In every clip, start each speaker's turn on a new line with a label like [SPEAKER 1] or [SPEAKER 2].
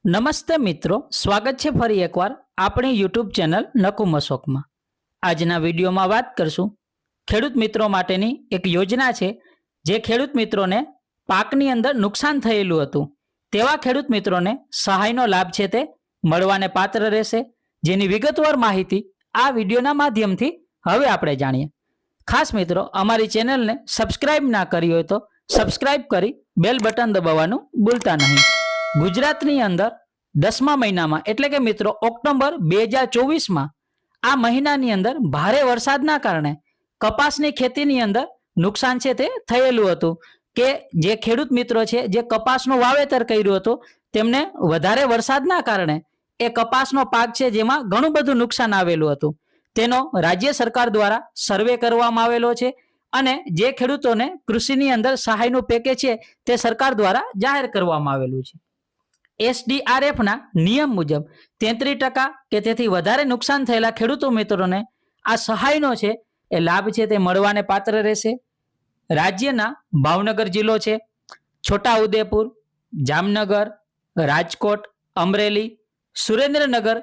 [SPEAKER 1] નમસ્તે મિત્રો, સ્વાગત છે ફરી એકવાર આપણી યુટ્યુબ ચેનલ નકુમસોકમાં। આજના વિડીયોમાં વાત કરશું ખેડૂત મિત્રો માટેની એક યોજના છે જે ખેડૂત મિત્રોને પાકની અંદર નુકસાન થયેલું હતું તેવા ખેડૂત મિત્રોને સહાયનો લાભ છે તે મળવાને પાત્ર રહેશે, જેની વિગતવાર માહિતી આ વિડીયોના માધ્યમથી હવે આપણે જાણીએ। ખાસ મિત્રો, અમારી ચેનલને સબસ્ક્રાઇબ ના કરી હોય તો સબસ્ક્રાઇબ કરી બેલ બટન દબાવવાનું ભૂલતા નહીં। ગુજરાતની અંદર 10મા મહિનામાં એટલે કે મિત્રો ઓક્ટોબર 2024માં આ મહિનાની અંદર ભારે વરસાદના કારણે કપાસની ખેતીની અંદર નુકસાન છે તે થયેલું હતું કે જે ખેડૂત મિત્રો છે જે કપાસનું વાવેતર કર્યું હતું તેમને વધારે વરસાદના કારણે એ કપાસનો પાક છે જેમાં ઘણું બધું નુકસાન આવેલું હતું। તેનો રાજ્ય સરકાર દ્વારા સર્વે કરવામાં આવેલો છે અને જે ખેડૂતોને કૃષિની અંદર સહાયનું પેકેજ છે તે સરકાર દ્વારા જાહેર કરવામાં આવેલું છે। SDRFના નિયમ મુજબ 33% કે તેથી વધારે નુકસાન થયેલા ખેડૂતો મિત્રોને આ સહાયનો છે એ લાભ છે તે મળવાને પાત્ર રહેશે। રાજ્યના ભાવનગર જિલ્લો છે, છોટાઉદેપુર, જામનગર, રાજકોટ, અમરેલી, સુરેન્દ્રનગર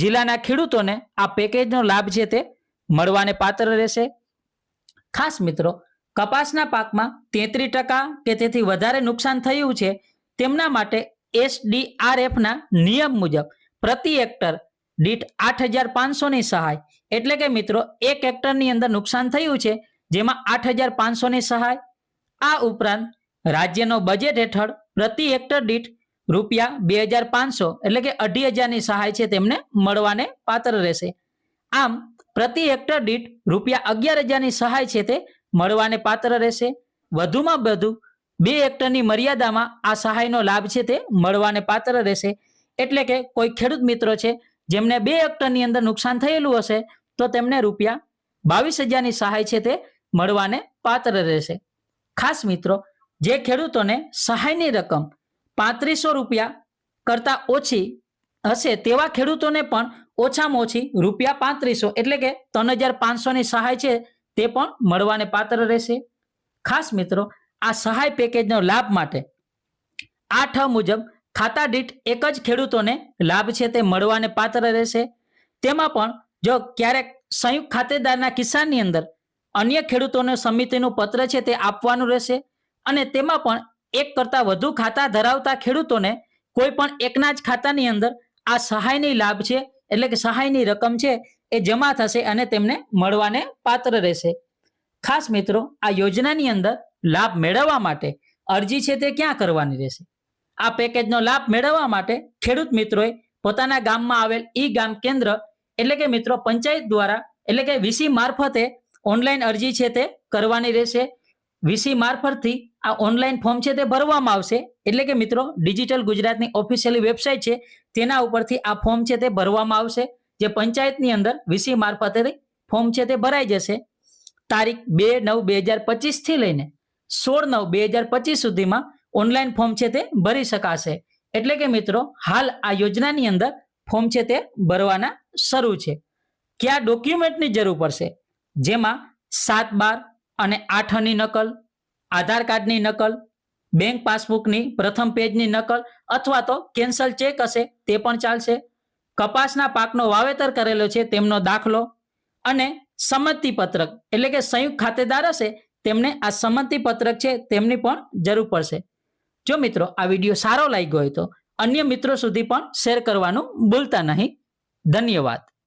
[SPEAKER 1] જિલ્લાના ખેડૂતોને આ પેકેજનો લાભ છે તે મળવાને પાત્ર રહેશે। ખાસ મિત્રો, કપાસના પાકમાં 33% કે તેથી વધારે નુકસાન થયું છે તેમના માટે SDRFના નિયમ મુજબ પ્રતિ હેક્ટર દીઠ 8,500ની સહાય એટલે કે મિત્રો 1 હેક્ટરની અંદર નુકસાન થયું છે જેમાં 8,500ની સહાય। આ ઉપરાંત રાજ્યનો બજેટ હેઠળ પ્રતિ હેક્ટર દીઠ ₹2,500 એટલે કે 2,500ની સહાય છે તેમને મળવાને પાત્ર રહેશે। આમ પ્રતિ હેક્ટર દીઠ ₹11,000ની સહાય છે તે મળવાને પાત્ર રહેશે। વધુમાં વધુ 2 હેક્ટરની મર્યાદામાં આ સહાયનો લાભ છે તે મળવાને પાત્ર રહેશે। એટલે કે કોઈ ખેડૂત મિત્રો છે જેમને 2 હેક્ટરની અંદર નુકસાન થયેલું હશે તો તેમને ₹22,000ની સહાય છે તે મળવાને પાત્ર રહેશે। ખાસ મિત્રો, જે ખેડૂતોને સહાયની રકમ ₹3500 કરતા ઓછી હશે તેવા ખેડૂતોને પણ ઓછામાં ઓછી ₹3500 એટલે કે 3,500ની સહાય છે તે પણ મળવાને પાત્ર રહેશે। ખાસ મિત્રો, આ સહાય પેકેજનો લાભ માટે 8 મુજબ ખાતા દીઠ એક જ ખેડૂતોને લાભ છે તે મળવાને પાત્ર રહેશે। તેમાં પણ જો ક્યારેક સંયુક્ત ખાતેદારના કિસ્સાની અંદર અન્ય ખેડૂતોને સમિતિનું પત્ર છે તે આપવાનું રહેશે અને તેમાં પણ એક કરતાં વધુ ખાતા ધરાવતા ખેડૂતોને કોઈ પણ એકના જ ખાતાની અંદર આ સહાયની લાભ છે એટલે કે સહાયની રકમ છે એ જમા થશે અને તેમને મળવાને પાત્ર રહેશે। ખાસ મિત્રો, આ યોજનાની અંદર લાભ મેળવવા માટે અરજી છે તે ક્યાં કરવાની રહેશે? આ પેકેજનો લાભ મેળવવા માટે ખેડૂત મિત્રોએ પોતાના ગામમાં આવેલ ગામ કેન્દ્ર એટલે કે મિત્રો પંચાયત દ્વારા એટલે કે VC મારફતે ઓનલાઈન અરજી છે તે કરવાની રહેશે। VC મારફતથી આ ઓનલાઈન ફોર્મ છે તે ભરવામાં આવશે એટલે કે મિત્રો ડિજિટલ ગુજરાતની ઓફિશિયલી વેબસાઇટ છે તેના ઉપરથી આ ફોર્મ છે તે ભરવામાં આવશે, જે પંચાયતની અંદર VC મારફતે ફોર્મ છે તે ભરાઈ જશે। તારીખ 2/9/2025 થી લઈને 16/9/2025 સુધીમાં ઓનલાઈન ફોર્મ છે તે ભરી શકાશે। એટલે કે મિત્રો હાલ આ યોજનાની અંદર ફોર્મ છે તે ભરવાના શરૂ છે। કયા ડોક્યુમેન્ટની જરૂર પડશે? જેમાં 7/12 અને 8ની નકલ, આધાર કાર્ડની નકલ, બેંક પાસબુકની પ્રથમ પેજની નકલ અથવા તો કેન્સલ ચેક હશે તે પણ ચાલશે। કપાસના પાકનો વાવેતર કરેલો છે તેમનો દાખલો અને સંમતિ પત્રક એટલે કે સંયુક્ત ખાતેદાર હશે તેમને આ સંમતિ પત્રક છે તેમની પણ જરૂર પડશે। જો મિત્રો આ વિડીયો સારો લાગ્યો હોય તો અન્ય મિત્રો સુધી પણ શેર કરવાનું ભૂલતા નહીં। ધન્યવાદ।